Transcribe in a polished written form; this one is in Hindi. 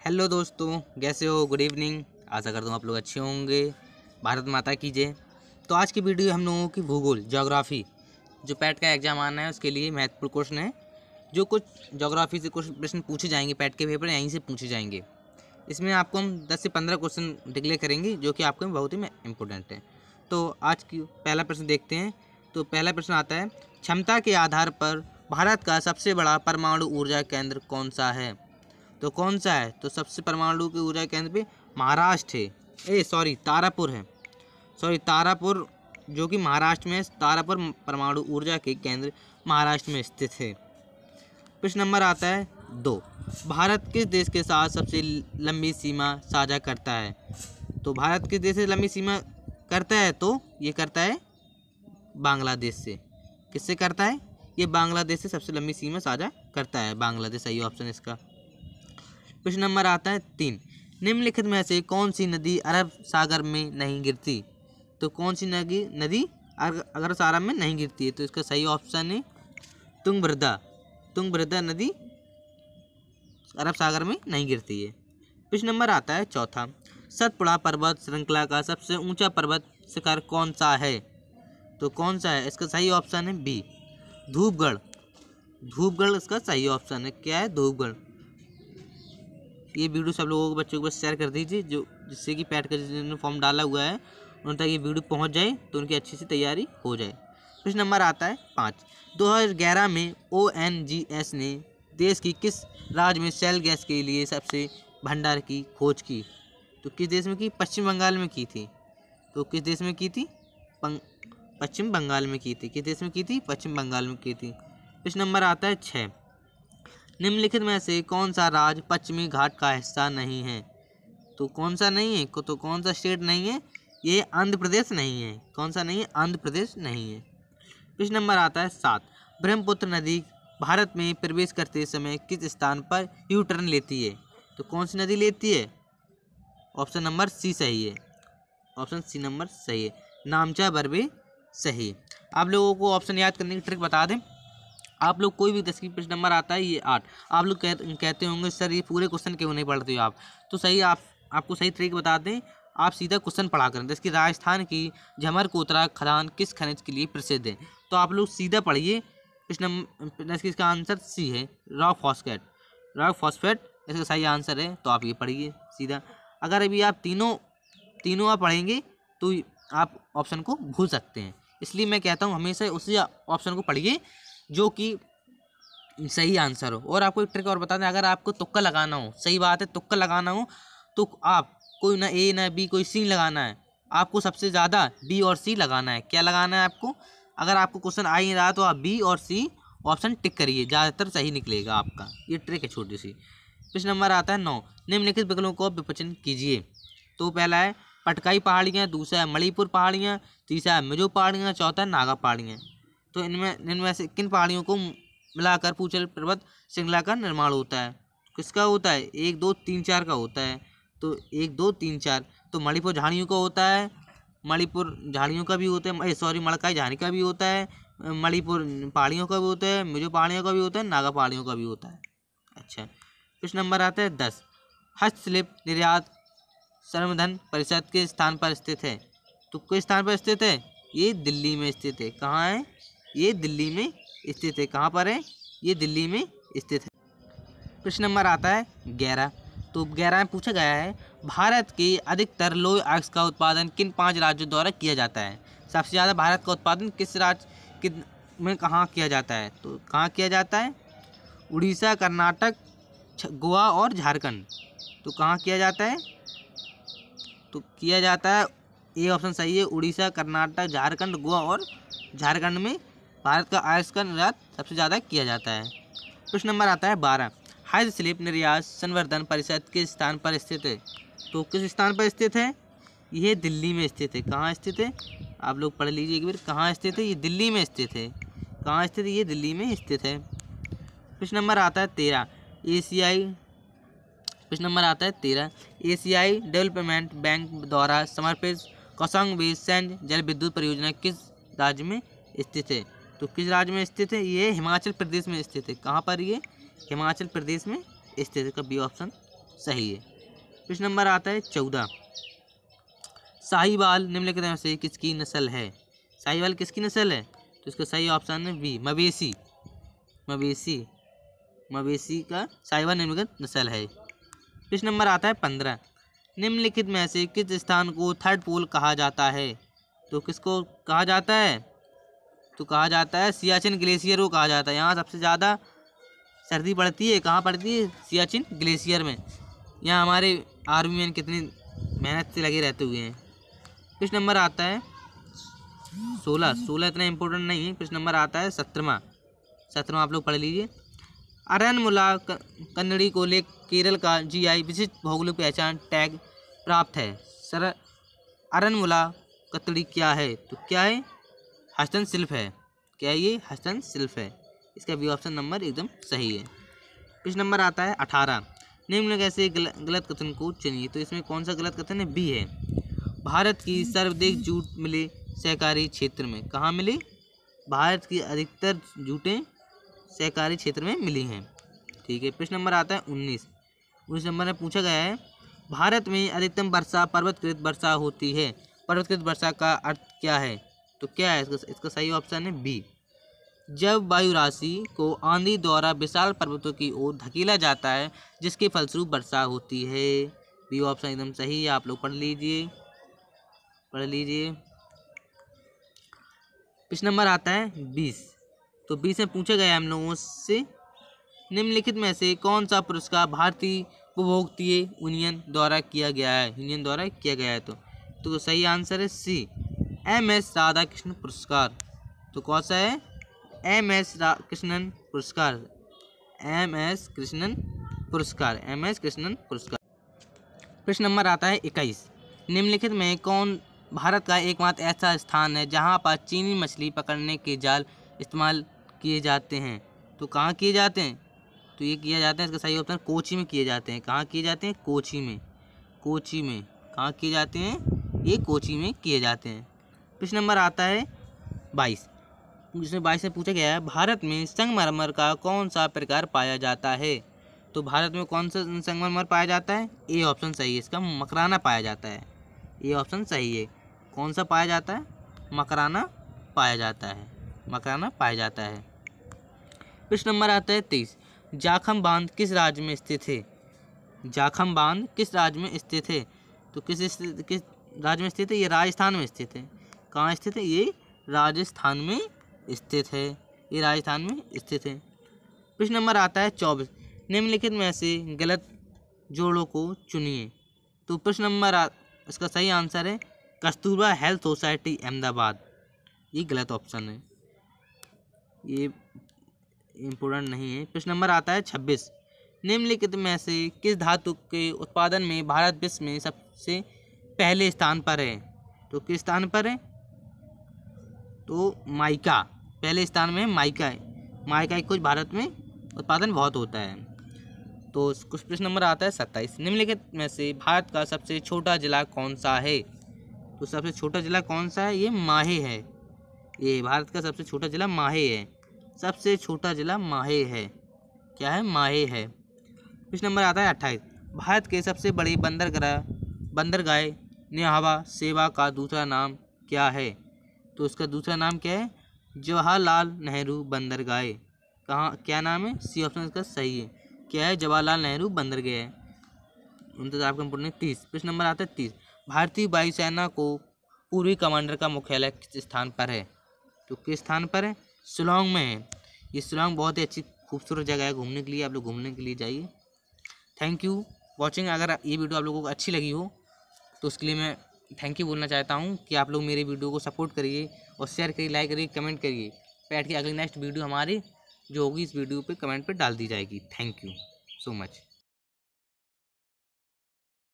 हेलो दोस्तों, कैसे हो? Good evening. आशा करता हूँ आप लोग अच्छे होंगे। भारत माता की जय। तो आज की वीडियो हम लोगों की भूगोल ज्योग्राफी जो पैट का एग्जाम आना है उसके लिए महत्वपूर्ण क्वेश्चन है। जो कुछ ज्योग्राफी से कुछ प्रश्न पूछे जाएंगे, पैट के पेपर यहीं से पूछे जाएंगे। इसमें आपको हम 10 से 15 क्वेश्चन डिक्लेयर करेंगे जो कि आपके बहुत ही इम्पोर्टेंट है। तो आज की पहला प्रश्न देखते हैं। तो पहला प्रश्न आता है, क्षमता के आधार पर भारत का सबसे बड़ा परमाणु ऊर्जा केंद्र कौन सा है? तो कौन सा है? तो सबसे परमाणु की ऊर्जा केंद्र पे महाराष्ट्र है। तारापुर है। तारापुर जो कि महाराष्ट्र में है। तारापुर परमाणु ऊर्जा के केंद्र महाराष्ट्र में स्थित है। प्रश्न नंबर आता है 2। भारत किस देश के साथ सबसे लंबी सीमा साझा करता है? तो भारत किस देश से लंबी सीमा करता है? तो ये करता है बांग्लादेश से। किससे करता है? ये बांग्लादेश से सबसे लंबी सीमा साझा करता है। बांग्लादेश सही ऑप्शन इसका। प्रश्न नंबर आता है 3। निम्नलिखित में से कौन सी नदी अरब सागर में नहीं गिरती? तो कौन सी नदी अरब सागर में नहीं गिरती है? तो इसका सही ऑप्शन है तुंगभद्रा। तुंगभद्रा नदी अरब सागर में नहीं गिरती है। प्रश्न नंबर आता है 4। सतपुड़ा पर्वत श्रृंखला का सबसे ऊंचा पर्वत शिखर कौन सा है? तो कौन सा है? इसका सही ऑप्शन है बी, धूपगढ़। धूपगढ़ इसका सही ऑप्शन है। क्या है? धूपगढ़। ये वीडियो सब लोगों को, बच्चों को बस शेयर कर दीजिए जो जिससे कि पैट का जिन्होंने फॉर्म डाला हुआ है उन तक ये वीडियो पहुंच जाए तो उनकी अच्छी सी तैयारी हो जाए। प्रश्न नंबर आता है 5। 2011 में ONGS ने देश की किस राज्य में शेल गैस के लिए सबसे भंडार की खोज की? तो किस देश में की? पश्चिम बंगाल में की थी। तो किस देश में की थी? पश्चिम बंगाल में की थी। किस देश में की थी? पश्चिम बंगाल में की थी। प्रश्न नंबर आता है 6। निम्नलिखित में से कौन सा राज्य पश्चिमी घाट का हिस्सा नहीं है? तो कौन सा नहीं है? तो कौन सा स्टेट नहीं है? ये आंध्र प्रदेश नहीं है। कौन सा नहीं है? आंध्र प्रदेश नहीं है। प्रश्न नंबर आता है 7। ब्रह्मपुत्र नदी भारत में प्रवेश करते समय किस स्थान पर यू टर्न लेती है? तो कौन सी नदी लेती है? ऑप्शन नंबर सी सही है। ऑप्शन सी नंबर सही है, नामचा बरबे सही। आप लोगों को ऑप्शन याद करने की ट्रिक बता दें। आप लोग कोई भी 10 की प्रश्न नंबर आता है ये 8, आप लोग कहते होंगे सर ये पूरे क्वेश्चन क्यों नहीं पढ़ते हो आप? तो सही आपको सही तरीके बता दें। आप सीधा क्वेश्चन पढ़ा करें। जैसे कि राजस्थान की झमर कोतरा खदान किस खनिज के लिए प्रसिद्ध है? तो आप लोग सीधा पढ़िए। प्रश्न नंबर इसका आंसर सी है, रॉक फॉस्फेट। रॉक फॉस्फेट इसका सही आंसर है। तो आप ये पढ़िए सीधा। अगर अभी आप तीनों आप पढ़ेंगे तो आप ऑप्शन को भूल सकते हैं। इसलिए मैं कहता हूँ हमेशा उसी ऑप्शन को पढ़िए जो कि सही आंसर हो। और आपको एक ट्रिक और बता दें, अगर आपको तुक्का लगाना हो, सही बात है, तुक्का लगाना हो तो आप कोई ना ए ना बी कोई सी लगाना है। आपको सबसे ज़्यादा बी और सी लगाना है। क्या लगाना है आपको? अगर आपको क्वेश्चन आ ही रहा तो आप बी और सी ऑप्शन टिक करिए, ज़्यादातर सही निकलेगा आपका। ये ट्रिक है छोटी सी। प्रश्न नंबर आता है 9। निम्नलिखित विकल्पों को विवेचन कीजिए। तो पहला है पटकाई पहाड़ियाँ, दूसरा है मणिपुर पहाड़ियाँ, तीसरा है मिजो पहाड़ियाँ, चौथा है नागा पहाड़ियाँ। तो इनमें से किन पहाड़ियों को मिलाकर पूंचल पर्वत श्रृंखला का निर्माण होता है? किसका होता है? 1 2 3 4 का होता है। तो 1 2 3 4 तो मणिपुर झाड़ियों का होता है। मणिपुर झाड़ियों का भी होता है, मड़काई झाड़ी का भी होता है, मणिपुर पहाड़ियों का भी होता है, मिजो पहाड़ियों का भी होता है, नागा पहाड़ियों का भी होता है। अच्छा, प्रश्न नंबर आता है 10। हस्तशिल्प निर्यात संवर्धन परिषद के स्थान पर स्थित है? तो किस स्थान पर स्थित है? ये दिल्ली में स्थित है। कहाँ है? ये दिल्ली में स्थित है। कहाँ पर है? ये दिल्ली में स्थित है। प्रश्न नंबर आता है 11। तो 11 में पूछा गया है भारत के अधिकतर लोह अयस्क का उत्पादन किन 5 राज्यों द्वारा किया जाता है? सबसे ज़्यादा भारत का उत्पादन किस राज्य में कहाँ किया जाता है? तो कहाँ किया जाता है? उड़ीसा, कर्नाटक, गोवा और झारखंड। तो कहाँ किया जाता है? तो किया जाता है, ये ऑप्शन सही है, उड़ीसा, कर्नाटक, झारखंड, गोवा और झारखंड में भारत का अयस्क का निर्यात सबसे ज़्यादा किया जाता है। प्रश्न नंबर आता है 12। हस्तशिल्प निर्यात संवर्धन परिषद किस स्थान पर स्थित है? तो किस स्थान पर स्थित है? यह दिल्ली में स्थित है। कहाँ स्थित है? आप लोग पढ़ लीजिए एक बार, कहाँ स्थित है? ये दिल्ली में स्थित है। कहाँ स्थित है? ये दिल्ली में स्थित है। प्रश्न नंबर आता है 13। एशियाई डेवलपमेंट बैंक द्वारा समर्पित कोसांग सैन्य जल विद्युत परियोजना किस राज्य में स्थित है? तो किस राज्य में स्थित है? ये हिमाचल प्रदेश में स्थित है। कहाँ पर? ये हिमाचल प्रदेश में स्थित है। का बी ऑप्शन सही है। प्रश्न नंबर आता है 14, साहिवाल निम्नलिखित में से किसकी नस्ल है? साहिवाल किसकी नस्ल है? तो इसका सही ऑप्शन है बी, मवेशी। मवेशी मवेशी का साहिवाल निम्नलिखित नस्ल है। प्रश्न नंबर आता है 15, निम्नलिखित में से किस स्थान को थर्ड पोल कहा जाता है? तो किसको कहा जाता है? तो कहा जाता है सियाचिन ग्लेशियर को कहा जाता है। यहाँ सबसे ज़्यादा सर्दी पड़ती है, कहाँ पड़ती है? सियाचिन ग्लेशियर में। यहाँ हमारे आर्मी मैन कितनी मेहनत से लगे रहते हुए हैं। प्रश्न नंबर आता है 16 इतना इम्पोर्टेंट नहीं है। प्रश्न नंबर आता है 17वां आप लोग पढ़ लीजिए। अरनमुला कन्नड़ी को ले केरल का GI विशिष्ट भौगोलिक पहचान टैग प्राप्त है। सर अरनमुला कत्तड़ी क्या है? तो क्या है? हस्तशिल्प है। क्या है ये? हस्तशिल्प है। इसका बी ऑप्शन नंबर एकदम सही है। प्रश्न नंबर आता है 18, निम्न कैसे गलत कथन को चुनिए? तो इसमें कौन सा गलत कथन है? बी है। भारत की सर्वाधिक जूट मिले सहकारी क्षेत्र में। कहाँ मिली? भारत की अधिकतर जूटें सहकारी क्षेत्र में मिली हैं। ठीक है। प्रश्न नंबर आता है 19 नंबर में पूछा गया है, भारत में अधिकतम वर्षा पर्वतकृत वर्षा होती है। पर्वतकृत वर्षा का अर्थ क्या है? तो क्या है इसका सही ऑप्शन है बी, जब वायु राशि को आंधी द्वारा विशाल पर्वतों की ओर धकेला जाता है जिसके फलस्वरूप वर्षा होती है। बी ऑप्शन एकदम सही है। आप लोग पढ़ लीजिए। प्रश्न नंबर आता है 20, तो 20 में पूछा गया हम लोगों से, निम्नलिखित में से कौन सा पुरस्कार भारतीय उपभोक्तीय यूनियन द्वारा किया गया है? तो सही आंसर है सी, MS राधाकृष्णन पुरस्कार। तो कौन सा है? MS कृष्णन पुरस्कार। MS कृष्णन पुरस्कार। प्रश्न नंबर आता है 21, निम्नलिखित में कौन भारत का एकमात्र ऐसा स्थान है जहां पर चीनी मछली पकड़ने के जाल इस्तेमाल किए जाते हैं? तो कहाँ किए जाते हैं? तो ये किया जाता है, इसका सही ऑप्शन कोची में किए जाते हैं। कहाँ किए जाते हैं? कोची में। कहाँ किए जाते हैं? ये कोची में किए जाते हैं। प्रश्न नंबर आता है 22, जिसमें 22 में पूछा गया है, भारत में संगमरमर का कौन सा प्रकार पाया जाता है? तो भारत में कौन सा संगमरमर पाया जाता है? ए ऑप्शन सही है, इसका मकराना पाया जाता है। ए ऑप्शन सही है। कौन सा पाया जाता है? मकराना पाया जाता है। प्रश्न नंबर आता है 23, जाखम बांध किस राज्य में स्थित है? तो किस राज्य में स्थित है? ये राजस्थान में स्थित है। कहाँ स्थित है? ये राजस्थान में स्थित है। प्रश्न नंबर आता है 24, निम्नलिखित में से गलत जोड़ों को चुनिए। तो प्रश्न नंबर इसका सही आंसर है कस्तूरबा हेल्थ सोसाइटी अहमदाबाद। ये गलत ऑप्शन है, ये इम्पोर्टेंट नहीं है। प्रश्न नंबर आता है 26, निम्नलिखित में से किस धातु के उत्पादन में भारत विश्व में सबसे पहले स्थान पर है? तो किस स्थान पर है? तो माइका पहले स्थान में माइका है। माइका कुछ भारत में उत्पादन बहुत होता है। तो कुछ प्रश्न नंबर आता है 27, निम्नलिखित में से भारत का सबसे छोटा जिला कौन सा है? तो सबसे छोटा जिला कौन सा है? ये माहे है। ये भारत का सबसे छोटा जिला माहे है। क्या है? माहे है। प्रश्न नंबर आता है 28, भारत के सबसे बड़े बंदरगाह न्याहवा सेवा का दूसरा नाम क्या है? तो उसका दूसरा नाम क्या है? जवाहरलाल नेहरू बंदरगाह। क्या नाम है? सी ऑप्शन इसका सही है। क्या है? जवाहरलाल नेहरू बंदरगाह है। 30। प्रश्न नंबर आता है 30, भारतीय वायुसेना को पूर्वी कमांडर का मुख्यालय किस स्थान पर है? तो किस स्थान पर है? शिलांग में है। ये शिलांग बहुत ही अच्छी खूबसूरत जगह है घूमने के लिए। आप लोग घूमने के लिए जाइए। Thank you watching. अगर ये वीडियो आप लोगों को अच्छी लगी हो तो उसके लिए मैं थैंक यू बोलना चाहता हूँ कि आप लोग मेरे वीडियो को सपोर्ट करिए और शेयर करिए, लाइक करिए, कमेंट करिए। पैट की अगली नेक्स्ट वीडियो हमारी जो होगी इस वीडियो पे कमेंट पे डाल दी जाएगी। Thank you so much.